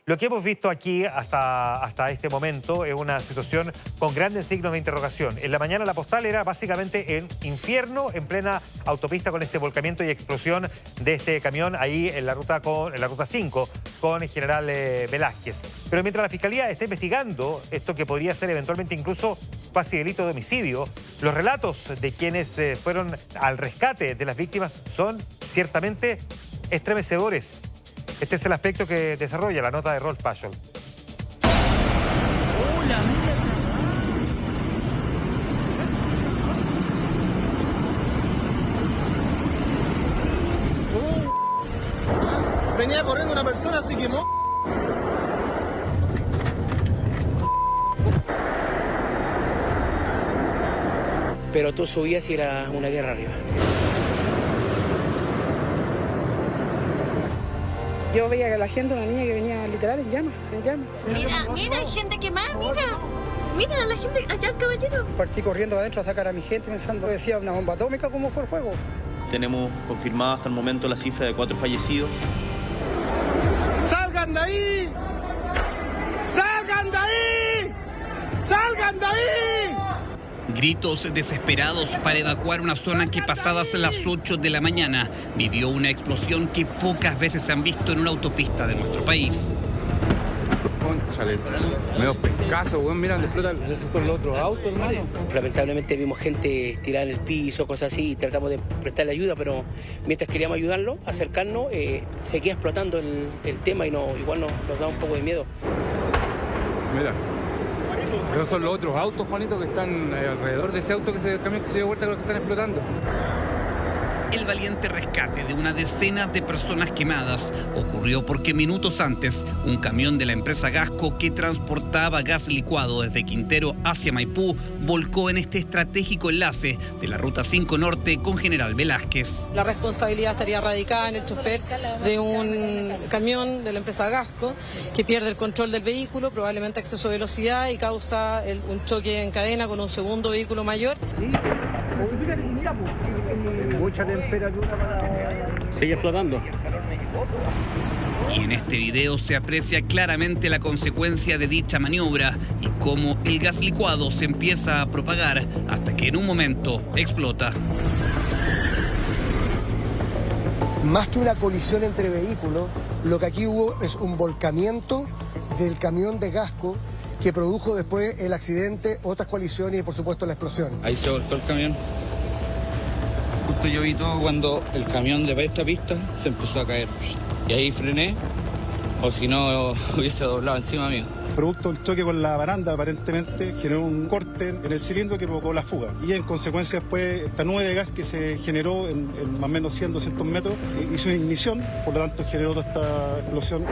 Lo que hemos visto aquí hasta este momento es una situación con grandes signos de interrogación. En la mañana la postal era básicamente el infierno en plena autopista con ese volcamiento y explosión de este camión ahí en la ruta 5 con el general Velázquez. Pero mientras la Fiscalía está investigando esto que podría ser eventualmente incluso casi delito de homicidio, los relatos de quienes fueron al rescate de las víctimas son ciertamente estremecedores. Este es el aspecto que desarrolla la nota de Rolf Pachol. ¡Hola, mira! Venía corriendo una persona, se quemó. Pero tú subías y era una guerra arriba. Yo veía que la gente, una niña que venía literal en llamas, Mira, hay gente quemada, mira a la gente, allá el caballero. Partí corriendo adentro a sacar a mi gente pensando que decía una bomba atómica, ¿cómo fue el fuego? Tenemos confirmada hasta el momento la cifra de 4 fallecidos. ¡Salgan de ahí! ¡Salgan de ahí! ¡Salgan de ahí! Gritos desesperados para evacuar una zona que pasadas las 8 de la mañana vivió una explosión que pocas veces se han visto en una autopista de nuestro país. Conchale, medio pescazo, weón, mira, explotan. Esos son los otros autos, hermano. Lamentablemente vimos gente tirada en el piso, cosas así, y tratamos de prestarle ayuda, pero mientras queríamos ayudarlo, acercarnos, seguía explotando el tema y igual nos da un poco de miedo. Mira. Esos son los otros autos, Juanito, que están alrededor de ese auto, camión que se dio vuelta con los que están explotando. El valiente rescate de una decena de personas quemadas ocurrió porque minutos antes un camión de la empresa Gasco que transportaba gas licuado desde Quintero hacia Maipú volcó en este estratégico enlace de la Ruta 5 Norte con General Velázquez. La responsabilidad estaría radicada en el chofer de un camión de la empresa Gasco que pierde el control del vehículo, probablemente exceso de velocidad y causa un choque en cadena con un segundo vehículo mayor. Mucha temperatura para... Sigue explotando. Y en este video se aprecia claramente la consecuencia de dicha maniobra y cómo el gas licuado se empieza a propagar hasta que en un momento explota. Más que una colisión entre vehículos, lo que aquí hubo es un volcamiento del camión de Gasco que produjo después el accidente, otras colisiones y por supuesto la explosión. Ahí se volcó el camión. Justo yo vi todo cuando el camión de esta pista se empezó a caer. Y ahí frené, o si no hubiese doblado encima mío. Producto del choque con la baranda, aparentemente generó un corte en el cilindro que provocó la fuga. Y en consecuencia después esta nube de gas que se generó en más o menos 100, 200 metros, hizo una ignición, por lo tanto generó toda esta explosión.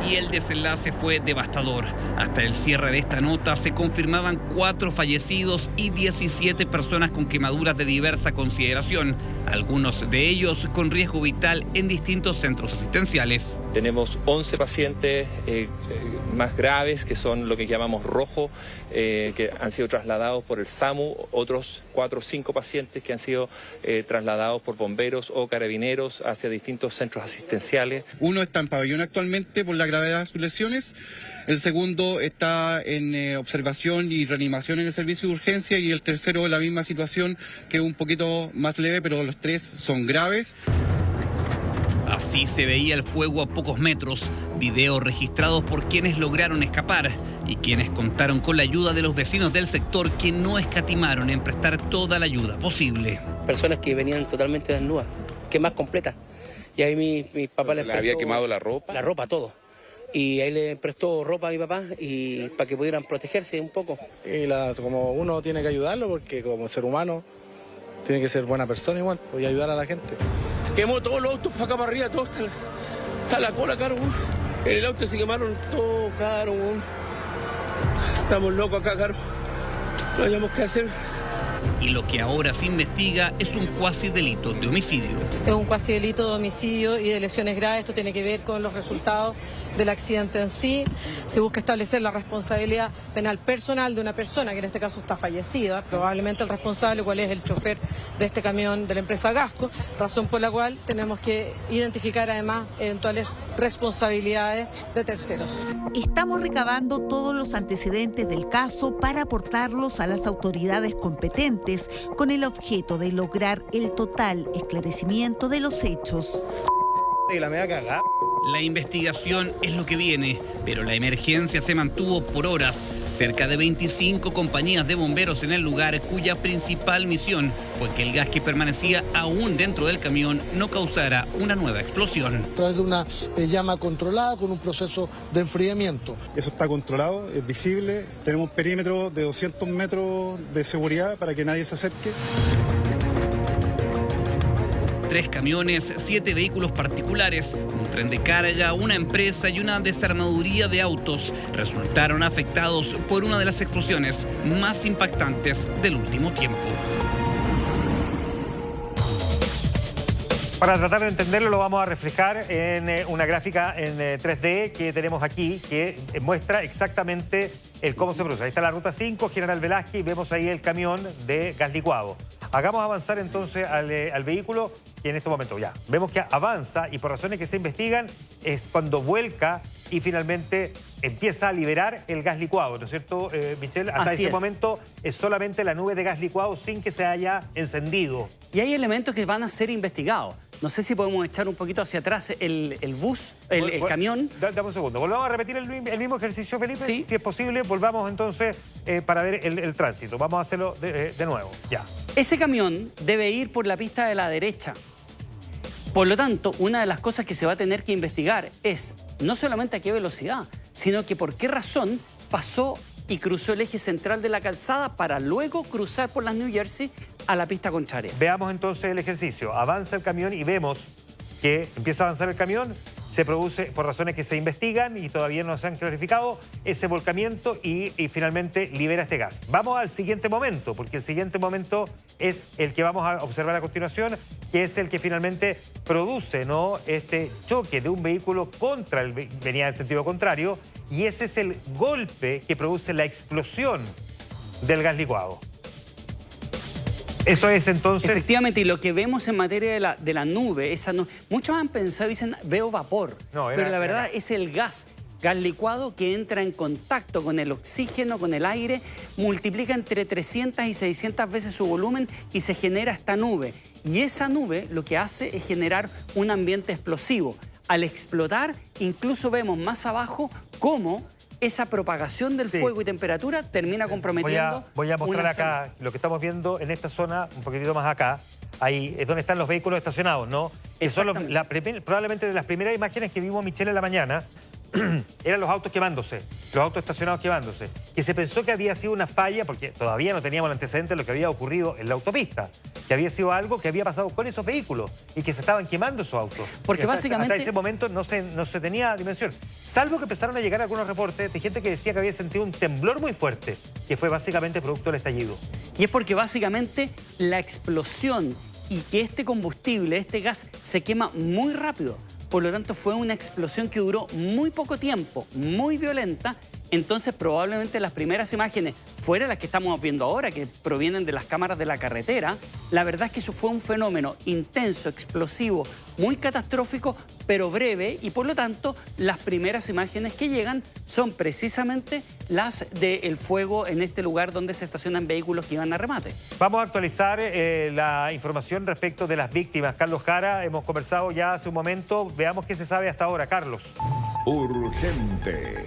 Y el desenlace fue devastador. Hasta el cierre de esta nota se confirmaban 4 fallecidos y 17 personas con quemaduras de diversa consideración, algunos de ellos con riesgo vital en distintos centros asistenciales. Tenemos 11 pacientes más graves, que son lo que llamamos rojo, que han sido trasladados por el SAMU, otros 4 o 5 pacientes que han sido trasladados por bomberos o carabineros hacia distintos centros asistenciales. Uno está en pabellón actualmente por la gravedad de sus lesiones, el segundo está en observación y reanimación en el servicio de urgencia y el tercero en la misma situación, que es un poquito más leve, pero los 3 son graves. Así se veía el fuego a pocos metros, videos registrados por quienes lograron escapar y quienes contaron con la ayuda de los vecinos del sector que no escatimaron en prestar toda la ayuda posible. Personas que venían totalmente desnudas, que más completa. Y ahí mi papá le prestó... ¿Le había quemado la ropa? La ropa, todo. Y ahí le prestó ropa a mi papá y para que pudieran protegerse un poco. Y como uno tiene que ayudarlo, porque como ser humano tiene que ser buena persona igual, y ayudar a la gente. Quemó todos los autos para acá para arriba, todo está la cola, caro. En el auto se quemaron todo, caro. Estamos locos acá, caro. No sabemos qué hacer. Y lo que ahora se investiga es un cuasi delito de homicidio. Es un cuasi delito de homicidio y de lesiones graves. Esto tiene que ver con los resultados del accidente en sí. Se busca establecer la responsabilidad penal personal de una persona que en este caso está fallecida, probablemente el responsable, cuál es el chofer de este camión de la empresa Gasco, razón por la cual tenemos que identificar además eventuales responsabilidades de terceros. Estamos recabando todos los antecedentes del caso para aportarlos a las autoridades competentes con el objeto de lograr el total esclarecimiento de los hechos. Y la media cagada. La investigación es lo que viene, pero la emergencia se mantuvo por horas. Cerca de 25 compañías de bomberos en el lugar, cuya principal misión fue que el gas que permanecía aún dentro del camión no causara una nueva explosión. A través de una llama controlada con un proceso de enfriamiento. Eso está controlado, es visible. Tenemos un perímetro de 200 metros de seguridad para que nadie se acerque. 3 camiones, 7 vehículos particulares, un tren de carga, una empresa y una desarmaduría de autos resultaron afectados por una de las explosiones más impactantes del último tiempo. Para tratar de entenderlo lo vamos a reflejar en una gráfica en 3D que tenemos aquí que muestra exactamente el cómo se produce. Ahí está la ruta 5, General Velázquez, y vemos ahí el camión de gas licuado. Hagamos avanzar entonces al vehículo y en este momento ya vemos que avanza y por razones que se investigan es cuando vuelca y finalmente empieza a liberar el gas licuado, ¿no es cierto, Michelle? Hasta ese momento es solamente la nube de gas licuado sin que se haya encendido. Y hay elementos que van a ser investigados. No sé si podemos echar un poquito hacia atrás el bus, el camión. Dame un segundo. Volvamos a repetir el mismo ejercicio, Felipe. Sí. Si es posible, volvamos entonces para ver el tránsito. Vamos a hacerlo de nuevo. Ya. Ese camión debe ir por la pista de la derecha. Por lo tanto, una de las cosas que se va a tener que investigar es no solamente a qué velocidad, sino que por qué razón pasó y cruzó el eje central de la calzada para luego cruzar por las New Jersey a la pista contraria. Veamos entonces el ejercicio. Avanza el camión y vemos que empieza a avanzar el camión, se produce por razones que se investigan y todavía no se han clarificado ese volcamiento y finalmente libera este gas. Vamos al siguiente momento, porque el siguiente momento es el que vamos a observar a continuación, que es el que finalmente produce, ¿no?, este choque de un vehículo contra venía en sentido contrario, y ese es el golpe que produce la explosión del gas licuado. Eso es entonces... Efectivamente, y lo que vemos en materia de la nube, muchos han pensado y dicen, veo vapor, pero la verdad es el gas licuado que entra en contacto con el oxígeno, con el aire, multiplica entre 300 y 600 veces su volumen y se genera esta nube. Y esa nube lo que hace es generar un ambiente explosivo. Al explotar, incluso vemos más abajo cómo esa propagación del fuego y temperatura termina comprometiendo... Voy a mostrar acá lo que estamos viendo en esta zona, un poquitito más acá. Ahí es donde están los vehículos estacionados, ¿no? Que son probablemente de las primeras imágenes que vimos, Michelle, en la mañana, eran los autos quemándose, los autos estacionados quemándose. Que se pensó que había sido una falla, porque todavía no teníamos el antecedente de lo que había ocurrido en la autopista, que había sido algo que había pasado con esos vehículos y que se estaban quemando esos autos. Porque básicamente... Hasta ese momento no se tenía dimensión. Salvo que empezaron a llegar algunos reportes de gente que decía que había sentido un temblor muy fuerte, que fue básicamente producto del estallido. Y es porque básicamente la explosión y que este combustible, este gas, se quema muy rápido. Por lo tanto, fue una explosión que duró muy poco tiempo, muy violenta. Entonces, probablemente las primeras imágenes, fuera las que estamos viendo ahora, que provienen de las cámaras de la carretera, la verdad es que eso fue un fenómeno intenso, explosivo, muy catastrófico, pero breve, y por lo tanto, las primeras imágenes que llegan son precisamente las del fuego en este lugar donde se estacionan vehículos que iban a remate. Vamos a actualizar la información respecto de las víctimas. Carlos Jara, hemos conversado ya hace un momento. Veamos qué se sabe hasta ahora, Carlos. Urgente.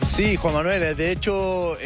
Sí, Juan Manuel, de hecho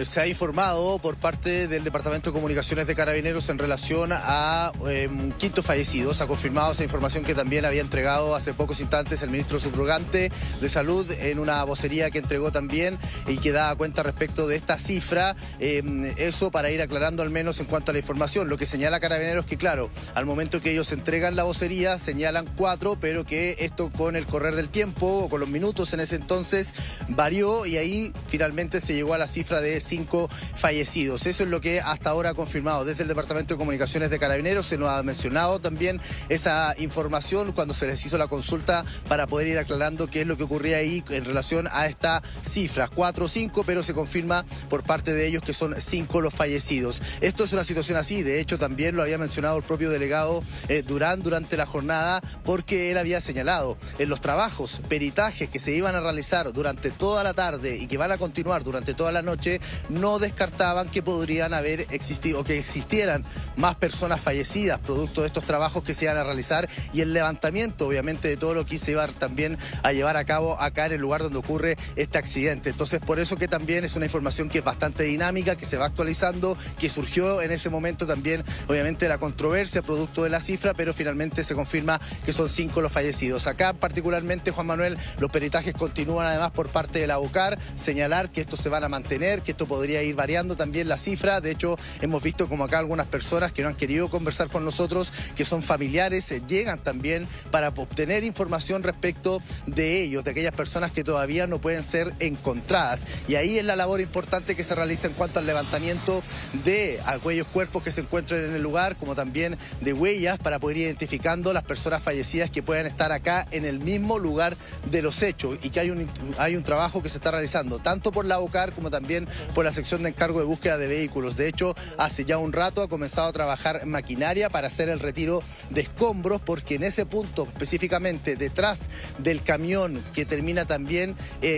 se ha informado por parte del Departamento de Comunicaciones de Carabineros en relación a un quinto fallecido. Se ha confirmado esa información que también había entregado hace pocos instantes el ministro subrogante de Salud en una vocería que entregó también y que da cuenta respecto de esta cifra. Eso para ir aclarando al menos en cuanto a la información. Lo que señala Carabineros es que, claro, al momento que ellos entregan la vocería señalan 4, pero que esto con el correr del tiempo o con los minutos en ese entonces varió y y ahí finalmente se llegó a la cifra de 5 fallecidos. Eso es lo que hasta ahora ha confirmado desde el Departamento de Comunicaciones de Carabineros. Se nos ha mencionado también esa información cuando se les hizo la consulta para poder ir aclarando qué es lo que ocurría ahí en relación a esta cifra, 4 o 5, pero se confirma por parte de ellos que son 5 los fallecidos. Esto es una situación así, de hecho también lo había mencionado el propio delegado Durán durante la jornada, porque él había señalado en los trabajos, peritajes que se iban a realizar durante toda la tarde y que van a continuar durante toda la noche, no descartaban que podrían haber existido o que existieran más personas fallecidas producto de estos trabajos que se iban a realizar y el levantamiento obviamente de todo lo que se iba también a llevar a cabo acá en el lugar donde ocurre este accidente. Entonces por eso que también es una información que es bastante dinámica, que se va actualizando, que surgió en ese momento también obviamente la controversia producto de la cifra, pero finalmente se confirma que son 5 los fallecidos. Acá particularmente, Juan Manuel, los peritajes continúan además por parte de la ABOCAR, señalar que estos se van a mantener, que esto podría ir variando también la cifra. De hecho, hemos visto como acá algunas personas que no han querido conversar con nosotros, que son familiares, llegan también para obtener información respecto de ellos, de aquellas personas que todavía no pueden ser encontradas. Y ahí es la labor importante que se realiza en cuanto al levantamiento de aquellos cuerpos que se encuentren en el lugar, como también de huellas para poder ir identificando las personas fallecidas que puedan estar acá en el mismo lugar de los hechos, y que hay un trabajo que se está realizando tanto por la ABOCAR como también por la sección de encargo de búsqueda de vehículos. De hecho, hace ya un rato ha comenzado a trabajar maquinaria para hacer el retiro de escombros, porque en ese punto específicamente detrás del camión que termina también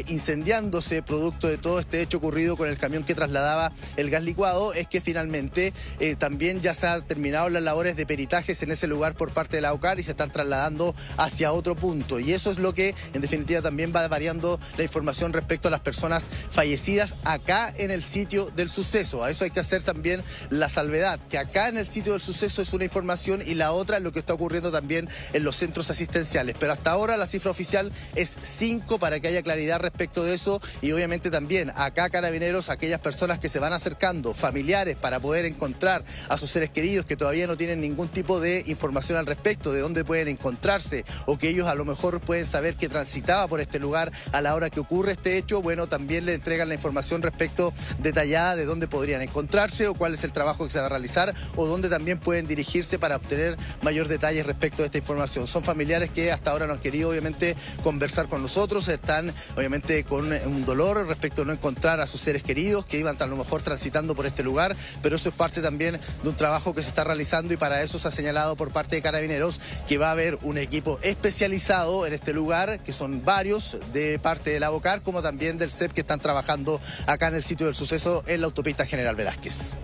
incendiándose producto de todo este hecho ocurrido con el camión que trasladaba el gas licuado, es que finalmente también ya se han terminado las labores de peritajes en ese lugar por parte de la ABOCAR y se están trasladando hacia otro punto, y eso es lo que en definitiva también va variando la información respecto a las personas fallecidas acá en el sitio del suceso. A eso hay que hacer también la salvedad, que acá en el sitio del suceso es una información y la otra es lo que está ocurriendo también en los centros asistenciales, pero hasta ahora la cifra oficial es 5, para que haya claridad respecto de eso. Y obviamente también acá Carabineros, aquellas personas que se van acercando, familiares, para poder encontrar a sus seres queridos que todavía no tienen ningún tipo de información al respecto de dónde pueden encontrarse, o que ellos a lo mejor pueden saber que transitaba por este lugar a la hora que ocurre este hecho, bueno, también le entregan la información respecto detallada de dónde podrían encontrarse o cuál es el trabajo que se va a realizar, o dónde también pueden dirigirse para obtener mayor detalle respecto de esta información. Son familiares que hasta ahora no han querido obviamente conversar con nosotros, están obviamente con un dolor respecto a no encontrar a sus seres queridos que iban a lo mejor transitando por este lugar, pero eso es parte también de un trabajo que se está realizando, y para eso se ha señalado por parte de Carabineros que va a haber un equipo especializado en este lugar, que son varios de parte de la ABOCAR como también del CEP, que están trabajando acá en el sitio del suceso en la autopista General Velázquez.